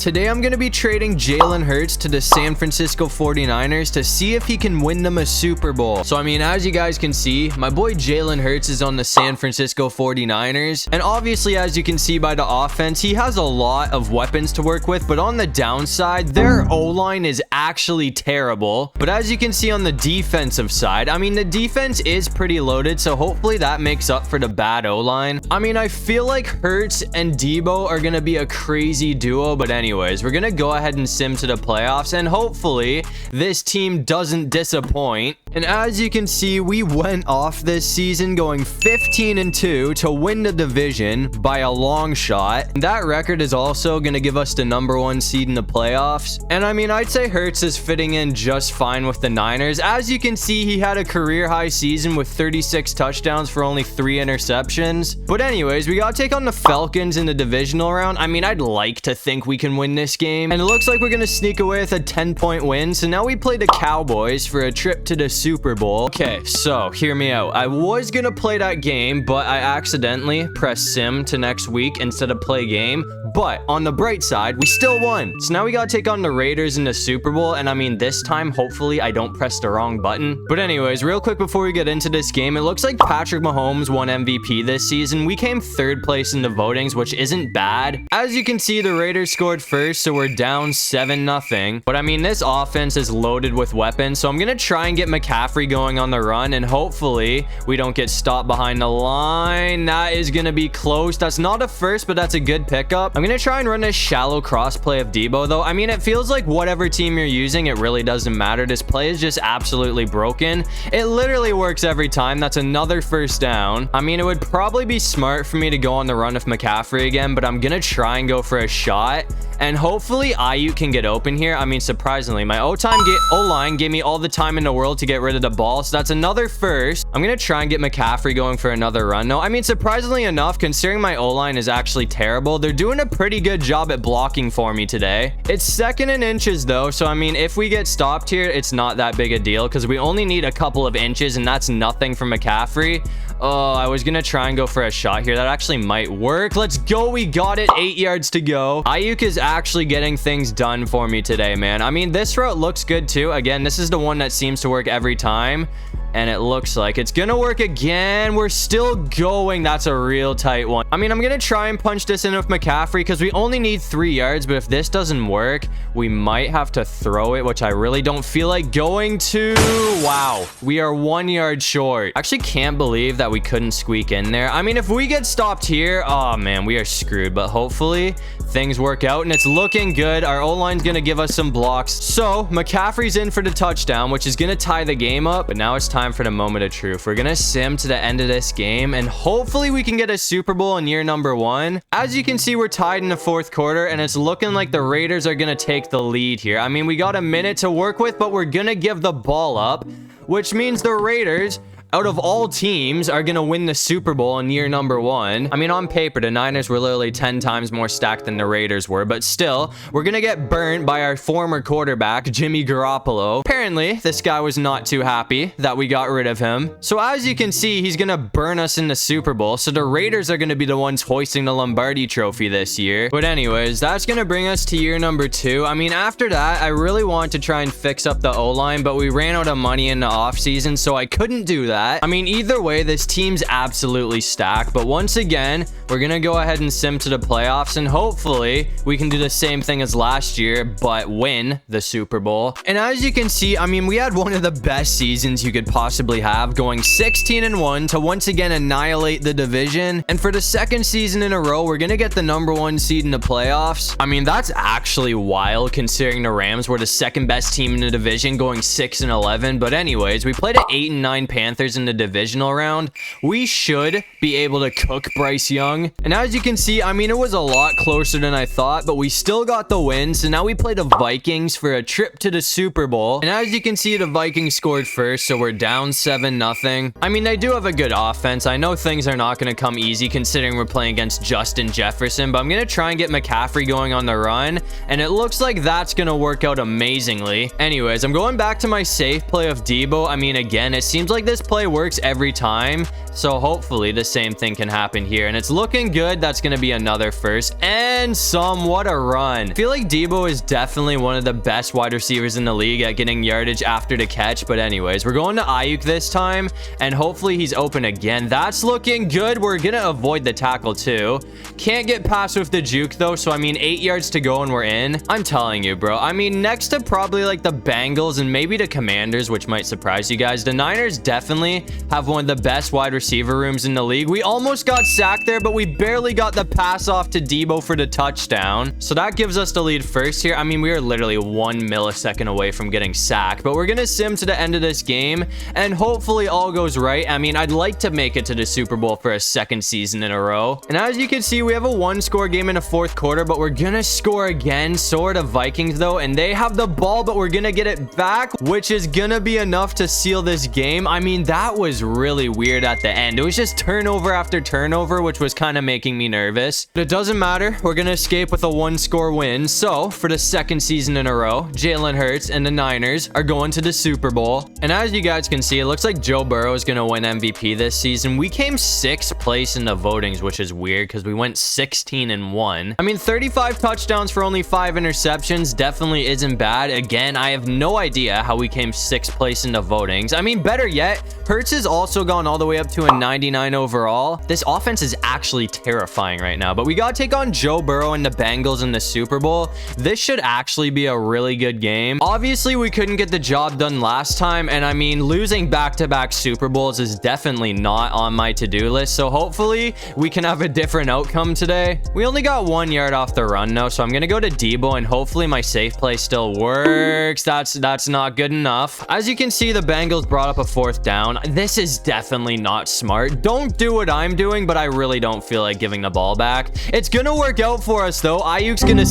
Today I'm going to be trading Jalen Hurts to the San Francisco 49ers to see if he can win them a Super Bowl. So I mean, as you guys can see, my boy Jalen Hurts is on the San Francisco 49ers. And obviously, as you can see by the offense, he has a lot of weapons to work with. But on the downside, their O-line is actually terrible. But as you can see on the defensive side, I mean, the defense is pretty loaded. So hopefully that makes up for the bad O-line. I mean, I feel like Hurts and Debo are going to be a crazy duo. But anyways, we're going to go ahead and sim to the playoffs. And hopefully this team doesn't disappoint. And as you can see, we went off this season going 15-2 to win the division by a long shot. And that record is also going to give us the #1 seed in the playoffs. And I mean, I'd say Hurts is fitting in just fine with the Niners. As you can see, he had a career high season with 36 touchdowns for only 3 interceptions. But anyways, we got to take on the Falcons in the divisional round. I mean, I'd like to think we can win this game. And it looks like we're going to sneak away with a 10-point win. So now we play the Cowboys for a trip to the Super Bowl. Okay, so hear me out. I was going to play that game, but I accidentally pressed sim to next week instead of play game. But on the bright side, we still won. So now we got to take on the Raiders in the Super Bowl. And I mean, this time, hopefully I don't press the wrong button. But anyways, real quick before we get into this game, it looks like Patrick Mahomes won MVP this season. We came 3rd place in the votings, which isn't bad. As you can see, the Raiders scored first, so we're down 7-0. But I mean, this offense is loaded with weapons. So I'm going to try and get McCaffrey going on the run. And hopefully we don't get stopped behind the line. That is going to be close. That's not a first, but that's a good pickup. I'm going to try and run a shallow crossplay of Debo, though. I mean, it feels like whatever team you're using, it really doesn't matter. This play is just absolutely broken. It literally works every time. That's another first down. I mean, it would probably be smart for me to go on the run with McCaffrey again, but I'm going to try and go for a shot. And hopefully Ayuk can get open here. I mean, surprisingly, my O-line gave me all the time in the world to get rid of the ball. So that's another first. I'm going to try and get McCaffrey going for another run. No, I mean, surprisingly enough, considering my O-line is actually terrible, they're doing a pretty good job at blocking for me today. It's 2nd in inches, though. So, I mean, if we get stopped here, it's not that big a deal because we only need a couple of inches, and that's nothing for McCaffrey. Oh, I was going to try and go for a shot here. That actually might work. Let's go. We got it. 8 yards to go. Ayuk is actually getting things done for me today, man. I mean, this route looks good too. Again, this is the one that seems to work every time. And it looks like it's gonna work again. We're still going. That's a real tight one. I mean, I'm gonna try and punch this in with McCaffrey because we only need 3 yards. But if this doesn't work, we might have to throw it, which I really don't feel like going to. Wow, we are 1 yard short. I actually can't believe that we couldn't squeak in there. I mean, if we get stopped here, oh man, we are screwed. But hopefully things work out and it's looking good. Our O-line's gonna give us some blocks. So McCaffrey's in for the touchdown, which is gonna tie the game up. But now it's time for the moment of truth. We're gonna sim to the end of this game and hopefully we can get a Super Bowl in year #1. As you can see, we're tied in the 4th quarter and it's looking like the Raiders are gonna take the lead here. I mean, we got a minute to work with, but we're gonna give the ball up, which means the Raiders, out of all teams, are going to win the Super Bowl in year #1. I mean, on paper, the Niners were literally 10 times more stacked than the Raiders were. But still, we're going to get burnt by our former quarterback, Jimmy Garoppolo. Apparently, this guy was not too happy that we got rid of him. So as you can see, he's going to burn us in the Super Bowl. So the Raiders are going to be the ones hoisting the Lombardi trophy this year. But anyways, that's going to bring us to year #2. I mean, after that, I really wanted to try and fix up the O-line, but we ran out of money in the offseason, so I couldn't do that. I mean, either way, this team's absolutely stacked. But once again, we're going to go ahead and sim to the playoffs. And hopefully, we can do the same thing as last year, but win the Super Bowl. And as you can see, I mean, we had one of the best seasons you could possibly have, going 16-1 to once again annihilate the division. And for the 2nd season in a row, we're going to get the #1 seed in the playoffs. I mean, that's actually wild considering the Rams were the 2nd best team in the division, going 6-11. But anyways, we played an 8-9 Panthers in the divisional round. We should be able to cook Bryce Young. And as you can see, I mean, it was a lot closer than I thought, but we still got the win. So now we play the Vikings for a trip to the Super Bowl. And as you can see, the Vikings scored first, so we're down 7-0. I mean, they do have a good offense. I know things are not going to come easy considering we're playing against Justin Jefferson, but I'm going to try and get McCaffrey going on the run. And it looks like that's going to work out amazingly. Anyways, I'm going back to my safe play of Debo. I mean, again, it seems like this play play works every time. So hopefully the same thing can happen here. And it's looking good. That's going to be another first and some. What a run. I feel like Debo is definitely one of the best wide receivers in the league at getting yardage after the catch. But anyways, we're going to Ayuk this time, and hopefully he's open again. That's looking good. We're going to avoid the tackle too. Can't get past with the juke though. So I mean, 8 yards to go and we're in. I'm telling you, bro. I mean, next to probably like the Bengals and maybe the Commanders, which might surprise you guys, the Niners definitely have one of the best wide receiver rooms in the league. We almost got sacked there, but we barely got the pass off to Debo for the touchdown. So that gives us the lead first here. I mean, we are literally 1 millisecond away from getting sacked, but we're going to sim to the end of this game and hopefully all goes right. I mean, I'd like to make it to the Super Bowl for a second season in a row. And as you can see, we have a 1-score game in the fourth quarter, but we're going to score again. So are the Vikings though, and they have the ball, but we're going to get it back, which is going to be enough to seal this game. I mean, that was really weird at the end. It was just turnover after turnover, which was kind of making me nervous. But it doesn't matter. We're going to escape with a 1-score win. So for the second season in a row, Jalen Hurts and the Niners are going to the Super Bowl. And as you guys can see, it looks like Joe Burrow is going to win MVP this season. We came 6th place in the votings, which is weird because we went 16-1. I mean, 35 touchdowns for only 5 interceptions definitely isn't bad. Again, I have no idea how we came 6th place in the votings. I mean, better yet, Hurts has also gone all the way up to a 99 overall. This offense is actually terrifying right now, but we got to take on Joe Burrow and the Bengals in the Super Bowl. This should actually be a really good game. Obviously, we couldn't get the job done last time, and I mean, losing back-to-back Super Bowls is definitely not on my to-do list, so hopefully we can have a different outcome today. We only got 1 yard off the run though, so I'm gonna go to Debo, and hopefully my safe play still works. That's not good enough. As you can see, the Bengals brought up a 4th down. This is definitely not smart. Don't do what I'm doing, but I really don't feel like giving the ball back. It's gonna work out for us though. Ayuk's gonna...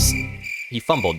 He fumbled.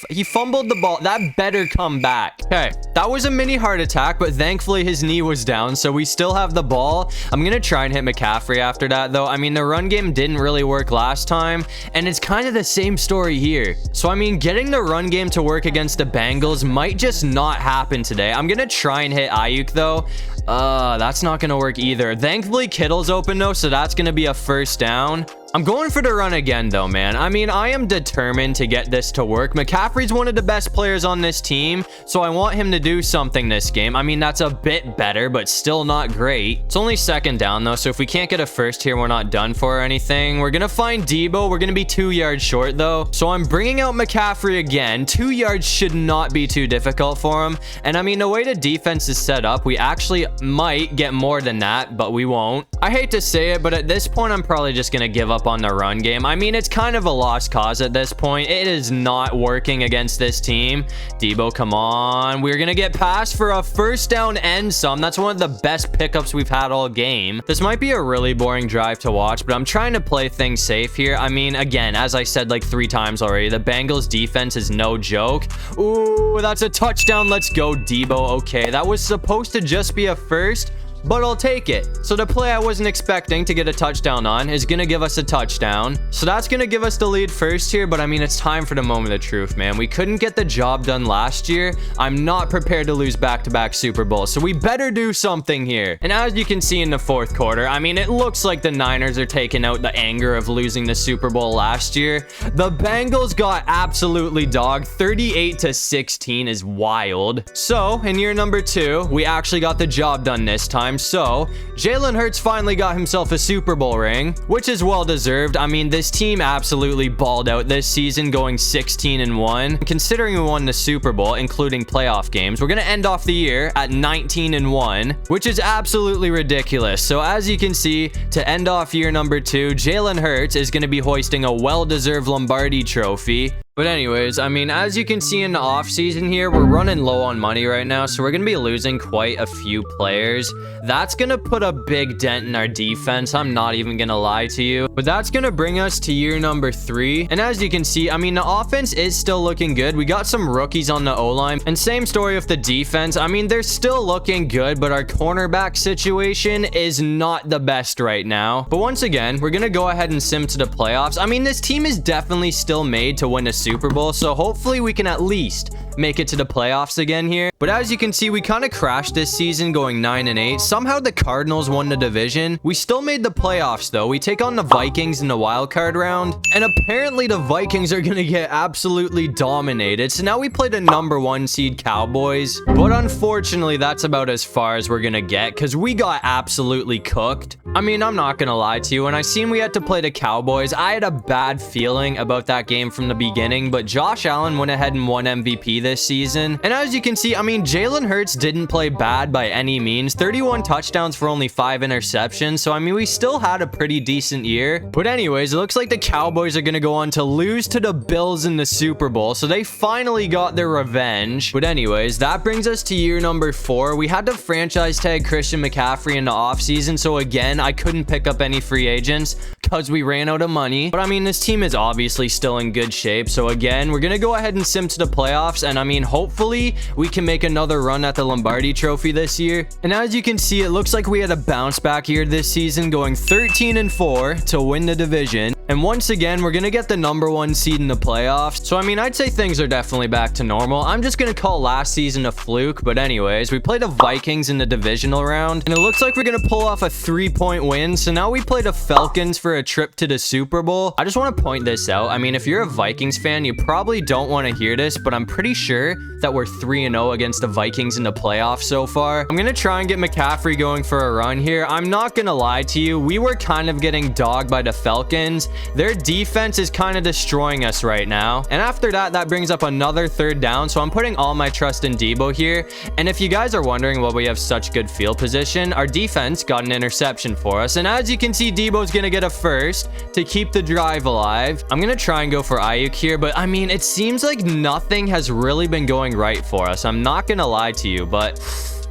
He fumbled the ball. That better come back. Okay, that was a mini heart attack, but thankfully his knee was down, so we still have the ball. I'm gonna try and hit McCaffrey after that though. I mean, the run game didn't really work last time, and it's kind of the same story here. So I mean, getting the run game to work against the Bengals might just not happen today. I'm gonna try and hit Ayuk though. That's not gonna work either. Thankfully Kittle's open though, so that's gonna be a 1st down. I'm going for the run again though, man. I mean, I am determined to get this to work. McCaffrey's one of the best players on this team, so I want him to do something this game. I mean, that's a bit better, but still not great. It's only 2nd down though, so if we can't get a first here, we're not done for or anything. We're gonna find Debo. We're gonna be 2 yards short though, so I'm bringing out McCaffrey again. 2 yards should not be too difficult for him, and I mean, the way the defense is set up, we actually might get more than that, but we won't. I hate to say it, but at this point, I'm probably just gonna give up on the run game. I mean, it's kind of a lost cause at this point. It is not working against this team. Debo, come on. We're gonna get past for a 1st down and some. That's one of the best pickups we've had all game. This might be a really boring drive to watch, but I'm trying to play things safe here. I mean, again, as I said like 3 times already, the Bengals defense is no joke. Ooh, that's a touchdown. Let's go, Debo. Okay, that was supposed to just be a 1st, but I'll take it. So the play I wasn't expecting to get a touchdown on is gonna give us a touchdown. So that's gonna give us the lead first here, but I mean, it's time for the moment of truth, man. We couldn't get the job done last year. I'm not prepared to lose back-to-back Super Bowls, so we better do something here. And as you can see in the fourth quarter, I mean, it looks like the Niners are taking out the anger of losing the Super Bowl last year. The Bengals got absolutely dogged. 38-16 is wild. So in year number 2, we actually got the job done this time. So Jalen Hurts finally got himself a Super Bowl ring, which is well deserved. I mean, this team absolutely balled out this season, going 16-1. Considering we won the Super Bowl, including playoff games, we're gonna end off the year at 19-1, which is absolutely ridiculous. So as you can see, to end off year number 2, Jalen Hurts is gonna be hoisting a well-deserved Lombardi trophy. But anyways, I mean, as you can see in the offseason here, we're running low on money right now, so we're going to be losing quite a few players. That's going to put a big dent in our defense. I'm not even going to lie to you. But that's going to bring us to year number 3. And as you can see, I mean, the offense is still looking good. We got some rookies on the O-line. And same story with the defense. I mean, they're still looking good, but our cornerback situation is not the best right now. But once again, we're going to go ahead and sim to the playoffs. I mean, this team is definitely still made to win a Super Bowl, so hopefully we can at least make it to the playoffs again here. But as you can see, we kind of crashed this season going 9-8. Somehow the Cardinals won the division. We still made the playoffs though. We take on the Vikings in the wild card round, and apparently the Vikings are gonna get absolutely dominated. So now we play the #1 seed Cowboys, but unfortunately that's about as far as we're gonna get because we got absolutely cooked. I mean, I'm not gonna lie to you, when I seen we had to play the Cowboys, I had a bad feeling about that game from the beginning, but Josh Allen went ahead and won MVP this season. And as you can see, I mean, Jalen Hurts didn't play bad by any means. 31 touchdowns for only 5 interceptions. So, I mean, we still had a pretty decent year. But anyways, it looks like the Cowboys are going to go on to lose to the Bills in the Super Bowl. So they finally got their revenge. But anyways, that brings us to year number 4. We had to franchise tag Christian McCaffrey in the offseason. So again, I couldn't pick up any free agents because we ran out of money. But I mean, this team is obviously still in good shape. So again, we're going to go ahead and sim to the playoffs. And I mean, hopefully we can make another run at the Lombardi Trophy this year. And as you can see, it looks like we had a bounce back year this season, going 13-4 to win the division. And once again, we're going to get the #1 seed in the playoffs. So, I mean, I'd say things are definitely back to normal. I'm just going to call last season a fluke. But anyways, we played the Vikings in the divisional round, and it looks like we're going to pull off a 3-point win. So now we play the Falcons for a trip to the Super Bowl. I just want to point this out. I mean, if you're a Vikings fan, you probably don't want to hear this, but I'm pretty sure that we're 3-0 against the Vikings in the playoffs so far. I'm going to try and get McCaffrey going for a run here. I'm not going to lie to you. We were kind of getting dogged by the Falcons. Their defense is kind of destroying us right now. And after that, that brings up another 3rd down. So I'm putting all my trust in Debo here. And if you guys are wondering why we have such good field position, our defense got an interception for us. And as you can see, Debo's going to get a first to keep the drive alive. I'm going to try and go for Ayuk here. But I mean, it seems like nothing has really been going right for us. I'm not going to lie to you, but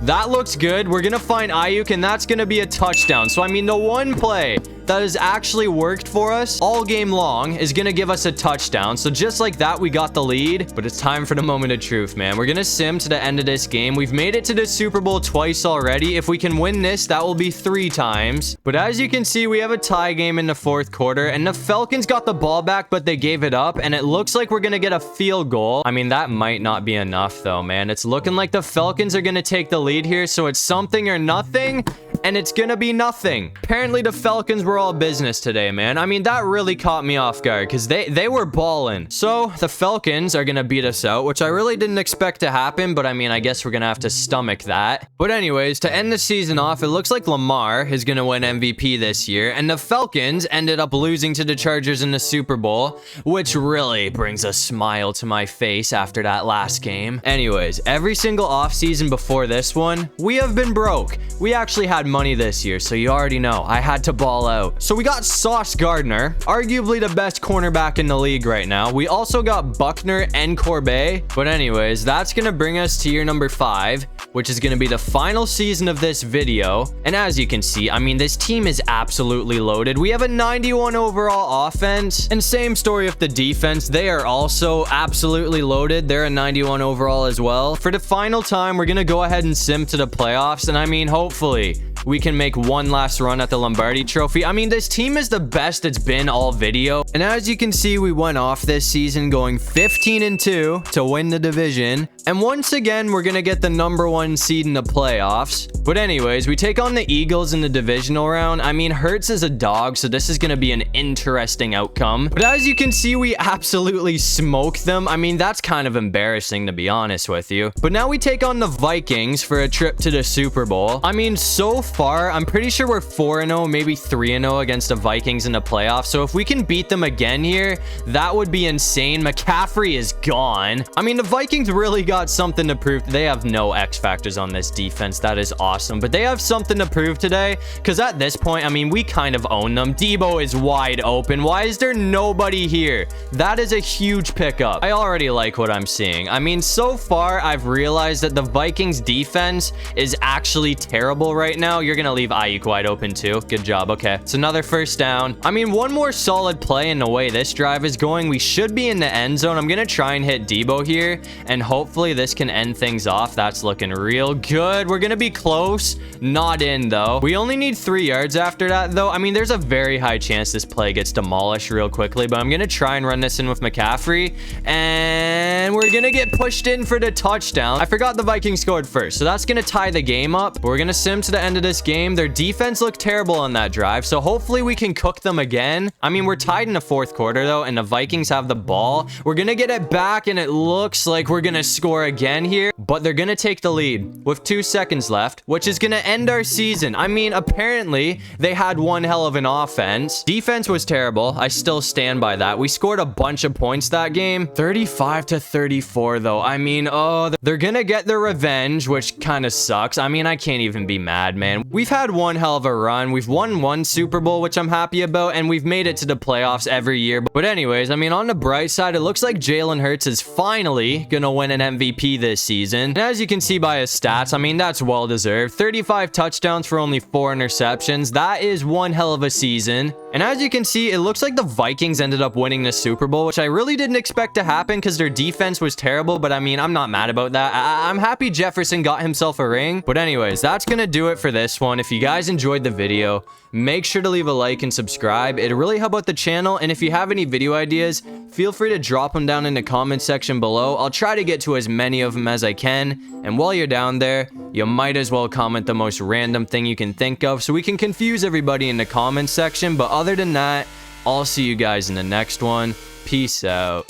that looks good. We're going to find Ayuk, and that's going to be a touchdown. So, I mean, the one play that has actually worked for us all game long is going to give us a touchdown. So just like that, we got the lead. But it's time for the moment of truth, man. We're going to sim to the end of this game. We've made it to the Super Bowl twice already. If we can win this, that will be 3 times. But as you can see, we have a tie game in the 4th quarter, and the Falcons got the ball back, but they gave it up, and it looks like we're going to get a field goal. I mean, that might not be enough though, man. It's looking like the Falcons are going to take the lead here, so it's something or nothing, and it's gonna be nothing. Apparently the Falcons were all business today, man. I mean, that really caught me off guard because they were balling. So the Falcons are gonna beat us out, which I really didn't expect to happen, but I mean, I guess we're gonna have to stomach that. But anyways, to end the season off, it looks like Lamar is gonna win MVP this year, and the Falcons ended up losing to the Chargers in the Super Bowl, which really brings a smile to my face after that last game. Anyways, every single offseason before this one, we have been broke. We actually had money this year, so you already know I had to ball out. So we got Sauce Gardner, arguably the best cornerback in the league right now. We also got Buckner and Corbet. But anyways, that's gonna bring us to year number 5, which is gonna be the final season of this video. And as you can see, I mean, this team is absolutely loaded. We have a 91 overall offense, and same story with the defense. They are also absolutely loaded. They're a 91 overall as well. For the final time, we're gonna go ahead and sim to the playoffs, and I mean, hopefully we can make one last run at the Lombardi Trophy. I mean, this team is the best it's been all video. And as you can see, we went off this season going 15-2 to win the division. And once again, we're going to get the #1 seed in the playoffs. But anyways, we take on the Eagles in the divisional round. I mean, Hurts is a dog, so this is going to be an interesting outcome. But as you can see, we absolutely smoked them. I mean, that's kind of embarrassing, to be honest with you. But now we take on the Vikings for a trip to the Super Bowl. I mean, so far, I'm pretty sure we're 4-0, maybe 3-0 against the Vikings in the playoffs. So if we can beat them again here, that would be insane. McCaffrey is gone. I mean, the Vikings really got something to prove. They have no X factors on this defense. That is awesome. But they have something to prove today, because at this point, I mean, we kind of own them. Debo is wide open. Why is there nobody here? That is a huge pickup. I already like what I'm seeing. I mean, so far, I've realized that the Vikings defense is actually terrible right now. You're going to leave Ayuk wide open too. Good job. Okay. It's another 1st down. I mean, one more solid play in the way this drive is going. We should be in the end zone. I'm going to try and hit Debo here, and hopefully this can end things off. That's looking real good. We're going to be close. Not in, though. We only need 3 yards after that, though. I mean, there's a very high chance this play gets demolished real quickly, but I'm going to try and run this in with McCaffrey, and we're going to gonna get pushed in for the touchdown. I forgot the Vikings scored first, so that's gonna tie the game up. We're gonna sim to the end of this game. Their defense looked terrible on that drive, so hopefully we can cook them again. I mean, we're tied in the fourth quarter, though, and the Vikings have the ball. We're gonna get it back, and it looks like we're gonna score again here, but they're gonna take the lead with 2 seconds left, which is gonna end our season. I mean, apparently, they had one hell of an offense. Defense was terrible. I still stand by that. We scored a bunch of points that game. 35-34, though. I mean, oh, they're gonna get their revenge, which kind of sucks. I mean, I can't even be mad, man. We've had one hell of a run. We've won one Super Bowl, which I'm happy about, and we've made it to the playoffs every year. But anyways, I mean, on the bright side, it looks like Jalen Hurts is finally gonna win an MVP this season. And as you can see by his stats, I mean, that's well deserved. 35 touchdowns for only 4 interceptions. That is one hell of a season. And as you can see, it looks like the Vikings ended up winning the Super Bowl, which I really didn't expect to happen because their defense was terrible. But I mean, I'm not mad about that. I'm happy Jefferson got himself a ring. But anyways, that's gonna do it for this one. If you guys enjoyed the video, make sure to leave a like and subscribe. It'll really help out the channel. And if you have any video ideas, feel free to drop them down in the comment section below. I'll try to get to as many of them as I can. And while you're down there, you might as well comment the most random thing you can think of so we can confuse everybody in the comment section. But other than that, I'll see you guys in the next one. Peace out.